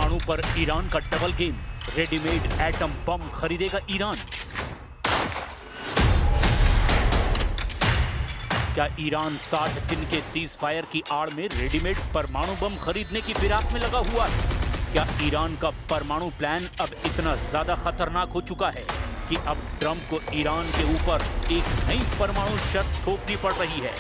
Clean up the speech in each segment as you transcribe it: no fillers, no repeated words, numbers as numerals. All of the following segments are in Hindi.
परमाणु पर ईरान का double game, readymade atom bomb खरीदेगा ईरान। क्या ईरान 60 दिन के सीज फायर की आड़ में रेडीमेड परमाणु बम खरीदने की फिराक में लगा हुआ है? क्या ईरान का परमाणु प्लान अब इतना ज्यादा खतरनाक हो चुका है कि अब ट्रंप को ईरान के ऊपर एक नई परमाणु शर्त थोपनी पड़ रही है?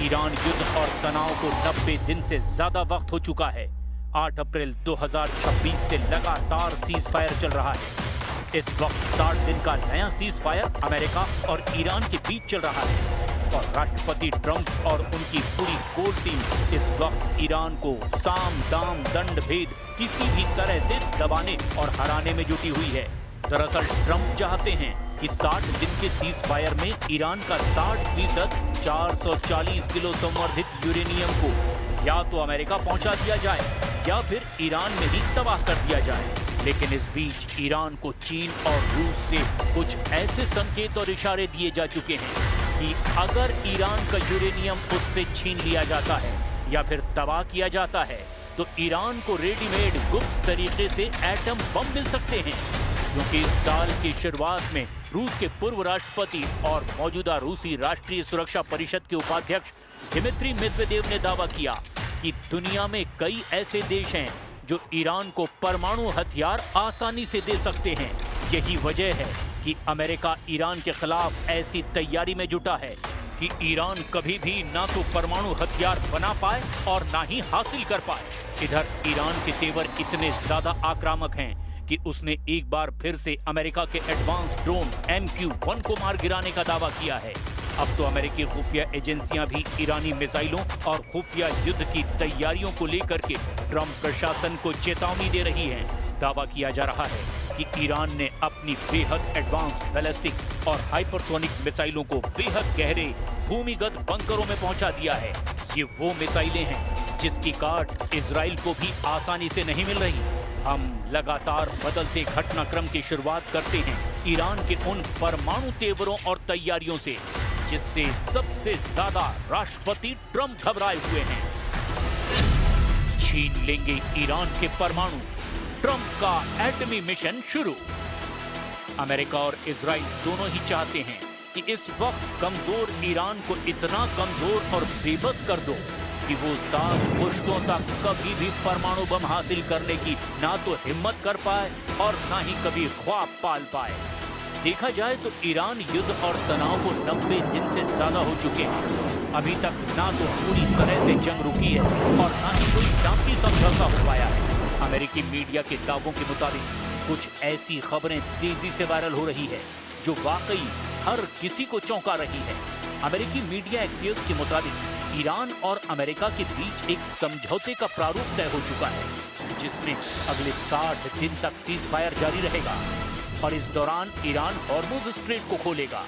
ईरान युद्ध और तनाव को 90 दिन से ज्यादा वक्त हो चुका है। 8 अप्रैल 2026 से लगातार सीज फायर चल रहा है। इस वक्त 60 दिन का नया सीज फायर अमेरिका और ईरान के बीच चल रहा है और राष्ट्रपति ट्रंप और उनकी पूरी कोर टीम इस वक्त ईरान को साम दाम दंड भेद किसी भी तरह से दबाने और हराने में जुटी हुई है। दरअसल ट्रंप चाहते हैं कि 60 दिन के सीज फायर में ईरान का 60% 440 किलो संवर्धित यूरेनियम को या तो अमेरिका पहुंचा दिया जाए या फिर ईरान में ही तबाह कर दिया जाए। लेकिन इस बीच ईरान को चीन और रूस से कुछ ऐसे संकेत और इशारे दिए जा चुके हैं कि अगर ईरान का यूरेनियम उससे छीन लिया जाता है या फिर तबाह किया जाता है तो ईरान को रेडीमेड गुप्त तरीके से एटम बम मिल सकते हैं। क्योंकि इस साल की शुरुआत में रूस के पूर्व राष्ट्रपति और मौजूदा रूसी राष्ट्रीय सुरक्षा परिषद के उपाध्यक्ष दिमित्री मेदवेदेव ने दावा किया कि दुनिया में कई ऐसे देश हैं जो ईरान को परमाणु हथियार आसानी से दे सकते हैं। यही वजह है कि अमेरिका ईरान के खिलाफ ऐसी तैयारी में जुटा है कि ईरान कभी भी ना तो परमाणु हथियार बना पाए और ना ही हासिल कर पाए। इधर ईरान के तेवर इतने ज्यादा आक्रामक हैं कि उसने एक बार फिर से अमेरिका के एडवांस ड्रोन MQ-1 को मार गिराने का दावा किया है। अब तो अमेरिकी खुफिया एजेंसियां भी ईरानी मिसाइलों और खुफिया युद्ध की तैयारियों को लेकर के ट्रंप प्रशासन को चेतावनी दे रही हैं। दावा किया जा रहा है कि ईरान ने अपनी बेहद एडवांस बैलिस्टिक और हाइपरसोनिक मिसाइलों को बेहद गहरे भूमिगत बंकरों में पहुंचा दिया है। ये वो मिसाइलें हैं जिसकी काट इजराइल को भी आसानी से नहीं मिल रही। हम लगातार बदलते घटनाक्रम की शुरुआत करते हैं ईरान के उन परमाणु तेवरों और तैयारियों से जिससे सबसे ज्यादा राष्ट्रपति ट्रंप घबराए हुए हैं। छीन लेंगे ईरान के परमाणु, ट्रंप का एटमी मिशन शुरू। अमेरिका और इजराइल दोनों ही चाहते हैं कि इस वक्त कमजोर ईरान को इतना कमजोर और बेबस कर दो कि वो 7 पुश्तों तक कभी भी परमाणु बम हासिल करने की ना तो हिम्मत कर पाए और ना ही कभी ख्वाब पाल पाए। देखा जाए तो ईरान युद्ध और तनाव को 90 दिन से ज्यादा हो चुके हैं। अभी तक ना तो पूरी तरह से जंग रुकी है और ना ही कोई टांकी समझौता हो पाया है। अमेरिकी मीडिया के दावों के मुताबिक कुछ ऐसी खबरें तेजी से वायरल हो रही है जो वाकई हर किसी को चौंका रही है। अमेरिकी मीडिया एक्सियोस के मुताबिक ईरान और अमेरिका के बीच एक समझौते का प्रारूप तय हो चुका है जिसमें अगले 60 दिन तक सीज फायर जारी रहेगा और इस दौरान ईरान हॉर्मुज स्ट्रेट को खोलेगा।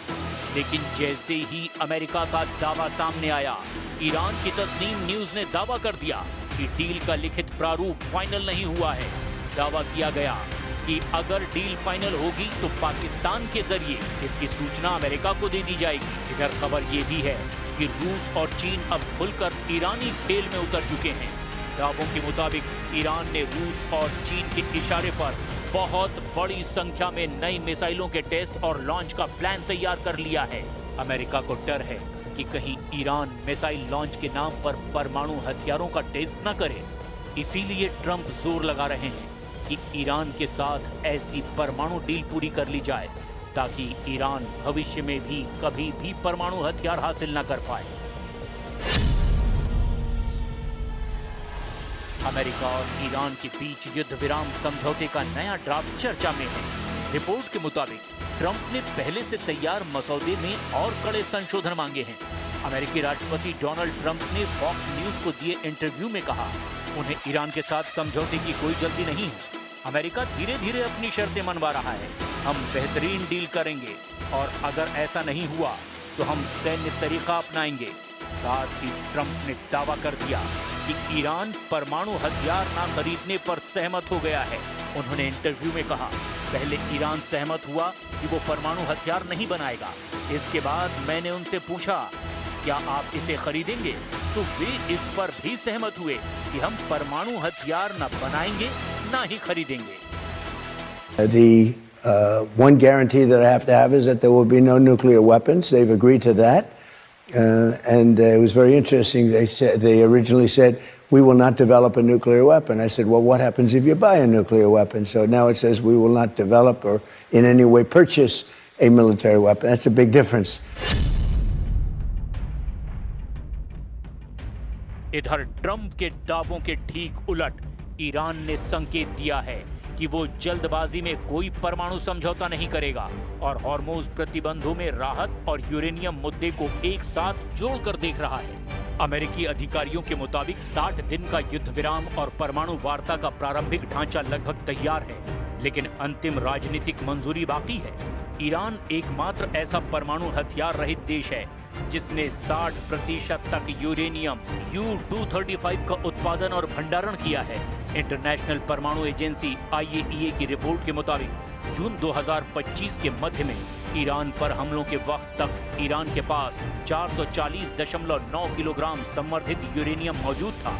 लेकिन जैसे ही अमेरिका का दावा सामने आया, ईरान की तस्नीम न्यूज ने दावा कर दिया कि डील का लिखित प्रारूप फाइनल नहीं हुआ है। दावा किया गया कि अगर डील फाइनल होगी तो पाकिस्तान के जरिए इसकी सूचना अमेरिका को दे दी जाएगी। इधर खबर ये भी है कि रूस और चीन अब खुलकर ईरानी खेल में उतर चुके हैं। दावों के मुताबिक ईरान ने रूस और चीन के इशारे पर बहुत बड़ी संख्या में नई मिसाइलों के टेस्ट और लॉन्च का प्लान तैयार कर लिया है। अमेरिका को डर है कि कहीं ईरान मिसाइल लॉन्च के नाम पर परमाणु हथियारों का टेस्ट न करे। इसीलिए ट्रंप जोर लगा रहे हैं कि ईरान के साथ ऐसी परमाणु डील पूरी कर ली जाए ताकि ईरान भविष्य में भी कभी भी परमाणु हथियार हासिल न कर पाए। अमेरिका और ईरान के बीच युद्ध विराम समझौते का नया ड्राफ्ट चर्चा में है। रिपोर्ट के मुताबिक ट्रंप ने पहले से तैयार मसौदे में और कड़े संशोधन मांगे हैं। अमेरिकी राष्ट्रपति डोनाल्ड ट्रंप ने फॉक्स न्यूज को दिए इंटरव्यू में कहा उन्हें ईरान के साथ समझौते की कोई जल्दी नहीं है। अमेरिका धीरे धीरे अपनी शर्तें मनवा रहा है। हम बेहतरीन डील करेंगे और अगर ऐसा नहीं हुआ तो हम सैन्य तरीका अपनाएंगे। साथ ही ट्रंप ने दावा कर दिया कि ईरान परमाणु हथियार न खरीदने पर सहमत हो गया है। उन्होंने इंटरव्यू में कहा, पहले ईरान सहमत हुआ कि वो परमाणु हथियार नहीं बनाएगा। इसके बाद मैंने उनसे पूछा क्या आप इसे खरीदेंगे, तो वे इस पर भी सहमत हुए कि हम परमाणु हथियार न बनाएंगे ना ही खरीदेंगे। The one guarantee that I have to have is that there will be no nuclear weapons. They've agreed to that. And it was very interesting. They originally said, we will not develop a nuclear weapon. I said, well, what happens if you buy a nuclear weapon? So now it says we will not develop or in any way purchase a military weapon. That's a big difference. इधर ट्रंप के दावों के ठीक उलट ईरान ने संकेत दिया है कि वो जल्दबाजी में कोई परमाणु समझौता नहीं करेगा और हॉर्मुज़ प्रतिबंधों में राहत और यूरेनियम मुद्दे को एक साथ जोड़कर देख रहा है। अमेरिकी अधिकारियों के मुताबिक 60 दिन का युद्ध विराम और परमाणु वार्ता का प्रारंभिक ढांचा लगभग तैयार है, लेकिन अंतिम राजनीतिक मंजूरी बाकी है। ईरान एकमात्र ऐसा परमाणु हथियार रहित देश है जिसने 60% तक यूरेनियम U-235 का उत्पादन और भंडारण किया है। इंटरनेशनल परमाणु एजेंसी IAEA की रिपोर्ट के मुताबिक जून 2025 के मध्य में ईरान पर हमलों के वक्त तक ईरान के पास 440.9 किलोग्राम संवर्धित यूरेनियम मौजूद था।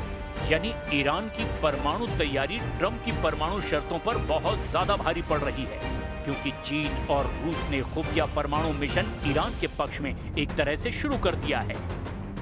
यानी ईरान की परमाणु तैयारी ट्रंप की परमाणु शर्तों पर बहुत ज्यादा भारी पड़ रही है, क्योंकि चीन और रूस ने खुफिया परमाणु मिशन ईरान के पक्ष में एक तरह से शुरू कर दिया है।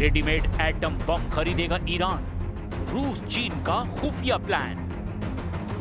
रेडीमेड एटम बम खरीदेगा ईरान, रूस चीन का खुफिया प्लान।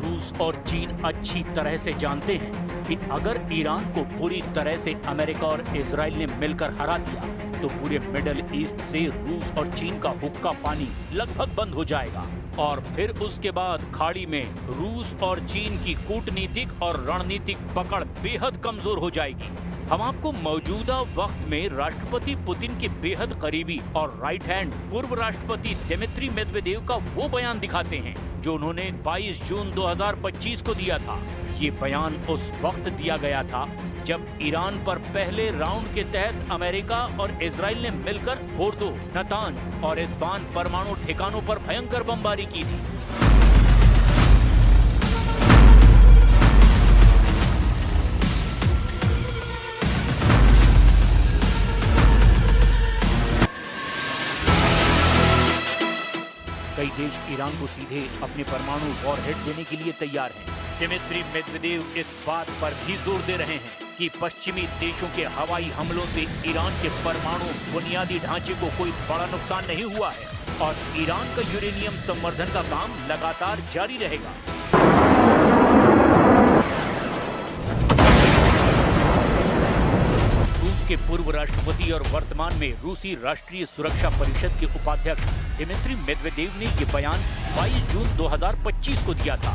रूस और चीन अच्छी तरह से जानते हैं कि अगर ईरान को पूरी तरह से अमेरिका और इजराइल ने मिलकर हरा दिया तो पूरे मिडिल ईस्ट से रूस और चीन का हुक्का पानी लगभग बंद हो जाएगा और फिर उसके बाद खाड़ी में रूस और चीन की कूटनीतिक और रणनीतिक पकड़ बेहद कमजोर हो जाएगी। हम आपको मौजूदा वक्त में राष्ट्रपति पुतिन के बेहद करीबी और राइट हैंड पूर्व राष्ट्रपति दिमित्री मेदवेदेव का वो बयान दिखाते हैं जो उन्होंने 22 जून 2025 को दिया था। ये बयान उस वक्त दिया गया था जब ईरान पर पहले राउंड के तहत अमेरिका और इजराइल ने मिलकर फोर्दो, नतांज और इस्फान परमाणु ठिकानों पर भयंकर बमबारी की थी। कई देश ईरान को सीधे अपने परमाणु वॉरहेड देने के लिए तैयार हैं। दिमित्री मेदवेदेव इस बात पर भी जोर दे रहे हैं कि पश्चिमी देशों के हवाई हमलों से ईरान के परमाणु बुनियादी ढांचे को कोई बड़ा नुकसान नहीं हुआ है और ईरान का यूरेनियम संवर्धन का काम लगातार जारी रहेगा। रूस के पूर्व राष्ट्रपति और वर्तमान में रूसी राष्ट्रीय सुरक्षा परिषद के उपाध्यक्ष दिमित्री मेदवेदेव ने ये बयान 22 जून 2025 को दिया था,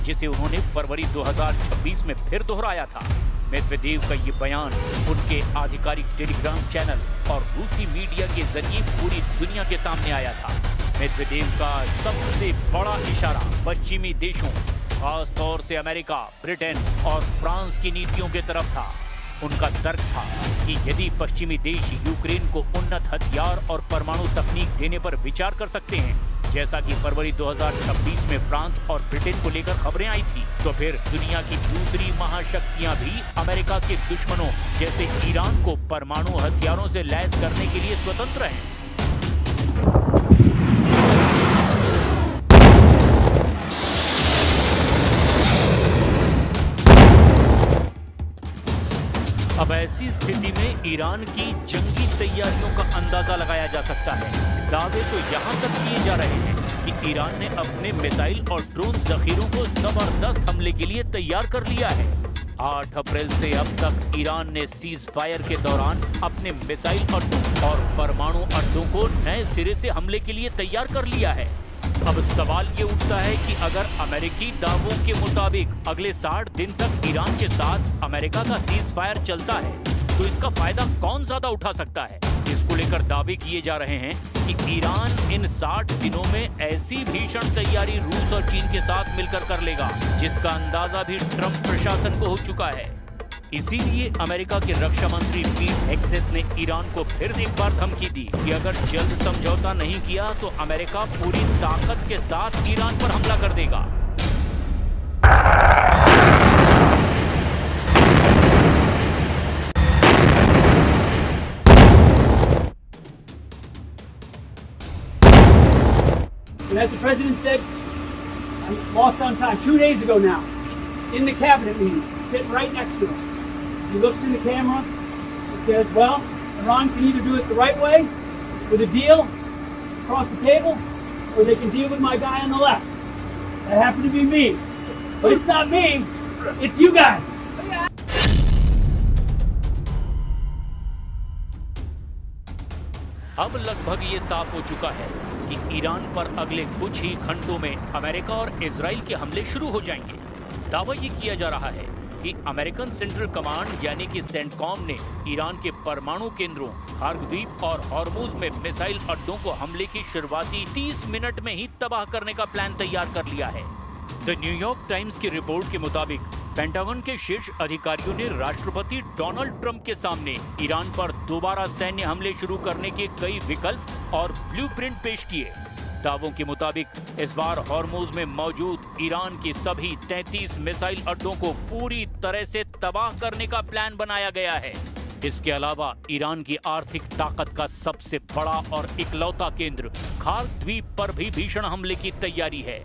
जिसे उन्होंने फरवरी 2026 में फिर दोहराया था। मेदवेदेव का ये बयान उनके आधिकारिक टेलीग्राम चैनल और रूसी मीडिया के जरिए पूरी दुनिया के सामने आया था। मेदवेदेव का सबसे बड़ा इशारा पश्चिमी देशों, खास तौर से अमेरिका, ब्रिटेन और फ्रांस की नीतियों की तरफ था। उनका तर्क था कि यदि पश्चिमी देश यूक्रेन को उन्नत हथियार और परमाणु तकनीक देने पर विचार कर सकते हैं, जैसा कि फरवरी 2026 में फ्रांस और ब्रिटेन को लेकर खबरें आई थी, तो फिर दुनिया की दूसरी महाशक्तियां भी अमेरिका के दुश्मनों जैसे ईरान को परमाणु हथियारों से लैस करने के लिए स्वतंत्र हैं। अब ऐसी स्थिति में ईरान की जंगी तैयारियों का अंदाजा लगाया जा सकता है। दावे तो यहाँ तक किए जा रहे हैं कि ईरान ने अपने मिसाइल और ड्रोन जखीरों को जबरदस्त हमले के लिए तैयार कर लिया है। 8 अप्रैल से अब तक ईरान ने सीज फायर के दौरान अपने मिसाइल अड्डों और परमाणु अड्डों को नए सिरे से हमले के लिए तैयार कर लिया है। अब सवाल ये उठता है कि अगर अमेरिकी दावों के मुताबिक अगले 60 दिन तक ईरान के साथ अमेरिका का सीज फायर चलता है तो इसका फायदा कौन ज्यादा उठा सकता है? जिसको लेकर दावे किए जा रहे हैं कि ईरान इन 60 दिनों में ऐसी भीषण तैयारी रूस और चीन के साथ मिलकर कर लेगा जिसका अंदाजा भी ट्रंप प्रशासन को हो चुका है। इसीलिए अमेरिका के रक्षा मंत्री पीट हेगसेथ ने ईरान को फिर एक बार धमकी दी कि अगर जल्द समझौता नहीं किया तो अमेरिका पूरी ताकत के साथ ईरान पर हमला कर देगा। And as the president said, I'm lost on time, 2 days ago now, in the cabinet meeting, sitting right next to him. He looks in the camera and says, well, Iran can either do it the right way, with a deal across the table, or they can deal with my guy on the left. That happened to be me. But it's not me, it's you guys. अब लगभग ये साफ हो चुका है कि ईरान पर अगले कुछ ही घंटों में अमेरिका और इजराइल के हमले शुरू हो जाएंगे। दावा ये किया जा रहा है कि अमेरिकन सेंट्रल कमांड यानी कि सेंटकॉम ने ईरान के परमाणु केंद्रों खार्ग द्वीप और हॉर्मुज में मिसाइल अड्डों को हमले की शुरुआती 30 मिनट में ही तबाह करने का प्लान तैयार कर लिया है। द न्यूयॉर्क टाइम्स की रिपोर्ट के मुताबिक पेंटागन के शीर्ष अधिकारियों ने राष्ट्रपति डोनाल्ड ट्रंप के सामने ईरान पर दोबारा सैन्य हमले शुरू करने के कई विकल्प और ब्लूप्रिंट पेश किए। दावों के मुताबिक इस बार हॉर्मुज में मौजूद ईरान के सभी 33 मिसाइल अड्डों को पूरी तरह से तबाह करने का प्लान बनाया गया है। इसके अलावा ईरान की आर्थिक ताकत का सबसे बड़ा और इकलौता केंद्र खार्ग द्वीप पर भी भीषण हमले की तैयारी है।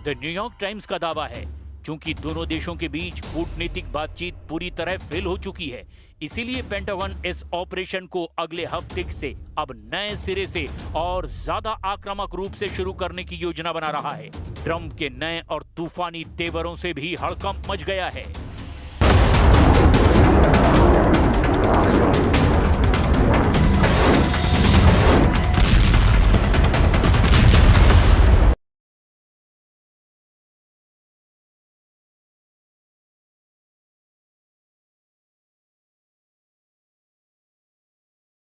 द न्यूयॉर्क टाइम्स का दावा है चूंकि दोनों देशों के बीच कूटनीतिक बातचीत पूरी तरह फेल हो चुकी है, इसीलिए पेंटागन इस ऑपरेशन को अगले हफ्ते से अब नए सिरे से और ज्यादा आक्रामक रूप से शुरू करने की योजना बना रहा है। ट्रंप के नए और तूफानी तेवरों से भी हड़कंप मच गया है।